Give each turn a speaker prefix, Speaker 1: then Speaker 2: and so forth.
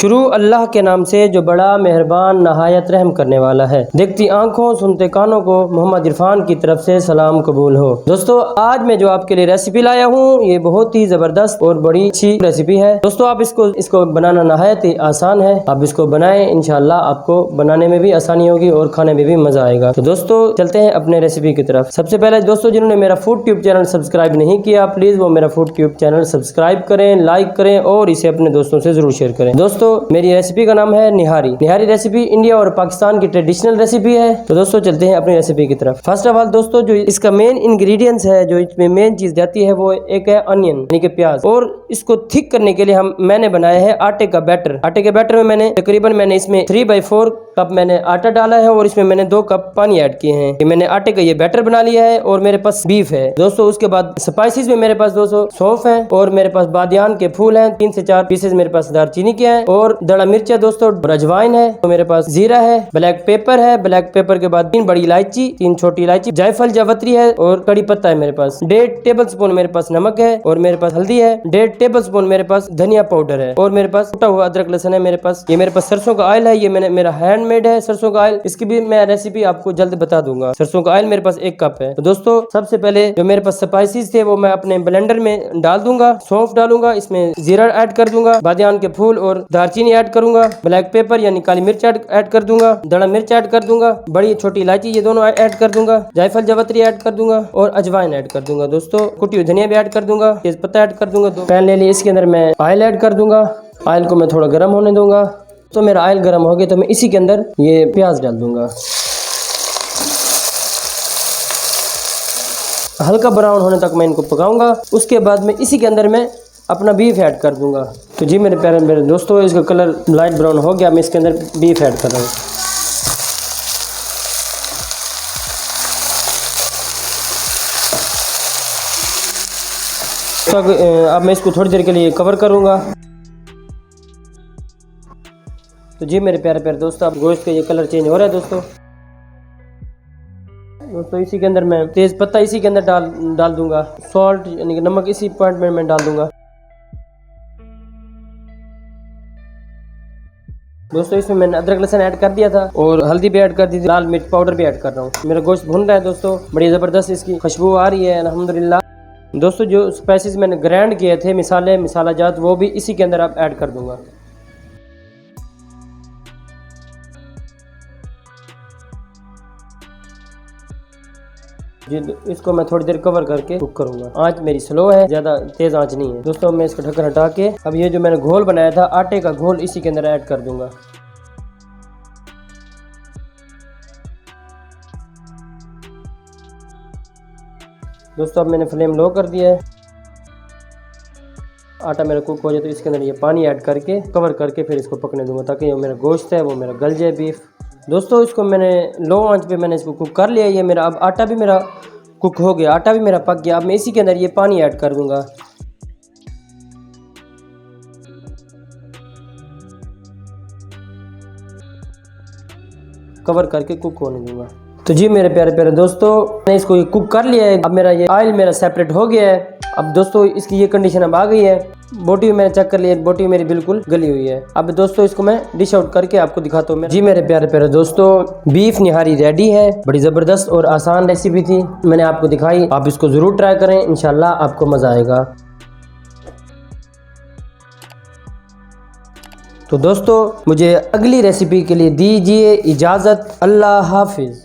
Speaker 1: शुरू अल्लाह के नाम से जो बड़ा मेहरबान नहायत रहम करने वाला है। देखती आंखों सुनते कानों को मोहम्मद इरफान की तरफ से सलाम कबूल हो। दोस्तों आज मैं जो आपके लिए रेसिपी लाया हूँ ये बहुत ही जबरदस्त और बड़ी अच्छी रेसिपी है। दोस्तों आप इसको बनाना नहायत ही आसान है। आप इसको बनाएं, इंशाल्लाह आपको बनाने में भी आसानी होगी और खाने में भी मजा आएगा। तो दोस्तों चलते हैं अपने रेसिपी की तरफ। सबसे पहले दोस्तों जिन्होंने मेरा फूड ट्यूब चैनल सब्सक्राइब नहीं किया प्लीज वो मेरा फूड ट्यूब चैनल सब्सक्राइब करें, लाइक करें और इसे अपने दोस्तों से जरूर शेयर करें। दोस्तों मेरी रेसिपी का नाम है निहारी। निहारी रेसिपी इंडिया और पाकिस्तान की ट्रेडिशनल रेसिपी है। तो दोस्तों चलते हैं अपनी रेसिपी की तरफ। फर्स्ट ऑफ ऑल दोस्तों जो इसका मेन इंग्रेडिएंट्स है, जो इसमें मेन चीज जाती है वो एक है अनियन यानी कि प्याज। और इसको थिक करने के लिए मैंने बनाया है आटे का बैटर। आटे के बैटर में मैंने इसमें 3/4 कप मैंने आटा डाला है और इसमें मैंने 2 कप पानी ऐड किए हैं। मैंने आटे का ये बैटर बना लिया है और मेरे पास बीफ है दोस्तों। उसके बाद स्पाइसेस में मेरे पास दोस्तों सौंफ है और मेरे पास बादियान के फूल हैं 3 से 4 पीसेस। मेरे पास दालचीनी के हैं और दड़ा मिर्च है दोस्तों, अजवाइन है, तो मेरे पास जीरा है, ब्लैक पेपर है, ब्लैक पेपर के बाद 3 बड़ी इलायची, 3 छोटी इलायची, जायफल जावित्री है और कड़ी पत्ता है मेरे पास। 1.5 टेबल स्पून मेरे पास नमक है और मेरे पास हल्दी है। 1.5 टेबल स्पून मेरे पास धनिया पाउडर है और मेरे पास कुटा हुआ अदरक लहसुन है मेरे पास। ये मेरे पास सरसों का ऑयल है, ये मेरा हैंडमेड है सरसों का ऑयल। इसकी भी मैं रेसिपी आपको जल्द बता दूंगा। सरसों का ऑयल मेरे पास 1 कप है। तो दोस्तों सबसे पहले जो मेरे पास स्पाइसेस थे वो मैं अपने ब्लेंडर में डाल दूंगा। सौंफ डालूंगा, इसमें जीरा ऐड कर दूंगा, बादियान के फूल और दालचीनी ऐड करूंगा, ब्लैक पेपर यानी काली मिर्च ऐड कर दूंगा, दड़ा मिर्च ऐड कर दूंगा, बड़ी छोटी इलायची ये दोनों ऐड कर दूंगा, जायफल जावित्री ऐड कर दूंगा और अजवाइन ऐड कर दूंगा। दोस्तों कुटी हुई धनिया भी ऐड कर दूंगा, तेज पत्ता ऐड कर दूंगा। 2 पैन ले लिए, इसके अंदर मैं ऑयल ऐड कर दूंगा। ऑयल को मैं थोड़ा गर्म होने दूंगा। तो मेरा ऑयल गर्म हो गया तो मैं इसी के अंदर ये प्याज डाल दूंगा। हल्का ब्राउन होने तक मैं इनको पकाऊंगा। उसके बाद में इसी के अंदर मैं अपना बीफ ऐड कर दूंगा। तो जी मेरे दोस्तों इसका कलर लाइट ब्राउन हो गया, मैं इसके अंदर बीफ ऐड कर रहा हूँ। तो अब मैं इसको थोड़ी देर के लिए कवर करूंगा। तो जी मेरे प्यारे दोस्तों अब गोश्त का ये कलर चेंज हो रहा है दोस्तों। इसी के अंदर मैं तेज पत्ता इसी के अंदर डाल दूंगा। सॉल्ट यानी कि नमक इसी पॉइंट में मैं डाल दूंगा। दोस्तों इसमें मैंने अदरक लहसुन ऐड कर दिया था और हल्दी भी ऐड कर दी थी, लाल मिर्च पाउडर भी ऐड कर रहा हूँ। मेरा गोश्त भुन रहा है दोस्तों, बड़ी ज़बरदस्त इसकी खुशबू आ रही है अल्हम्दुलिल्लाह। दोस्तों जो स्पाइसेस मैंने ग्राइंड किए थे मसाला जात वो भी इसी के अंदर अब ऐड कर दूंगा। जी इसको मैं थोड़ी देर कवर करके कुक करूंगा। आंच मेरी स्लो है, ज्यादा तेज आंच नहीं है। दोस्तों मैं इसको ढक्कन हटा के अब ये जो मैंने घोल बनाया था आटे का घोल इसी के अंदर ऐड कर दूंगा। दोस्तों अब मैंने फ्लेम लो कर दिया है। आटा मेरा कुक हो जाए तो इसके अंदर ये पानी ऐड करके कवर करके फिर इसको पकने दूंगा ताकि जो मेरा गोश्त है वो मेरा गल जाए बीफ। दोस्तों इसको मैंने लो आंच पे मैंने इसको कुक कर लिया। ये मेरा अब आटा भी मेरा कुक हो गया, आटा भी मेरा पक गया। अब मैं इसी के अंदर ये पानी ऐड कर दूंगा। कवर करके कुक होने दूंगा। तो जी मेरे प्यारे दोस्तों मैंने इसको कुक कर लिया है। अब मेरा ये ऑयल मेरा सेपरेट हो गया है। अब दोस्तों इसकी ये कंडीशन अब आ गई है। बोटी मैंने चेक कर लिया, बोटी मेरी बिल्कुल गली हुई है। अब दोस्तों इसको मैं डिश आउट करके आपको दिखाता हूँ। जी मेरे प्यारे दोस्तों बीफ निहारी रेडी है। बड़ी ज़बरदस्त और आसान रेसिपी थी, मैंने आपको दिखाई। आप इसको ज़रूर ट्राई करें, इंशाल्लाह आपको मज़ा आएगा। तो दोस्तों मुझे अगली रेसिपी के लिए दीजिए इजाज़त। अल्लाह हाफिज़।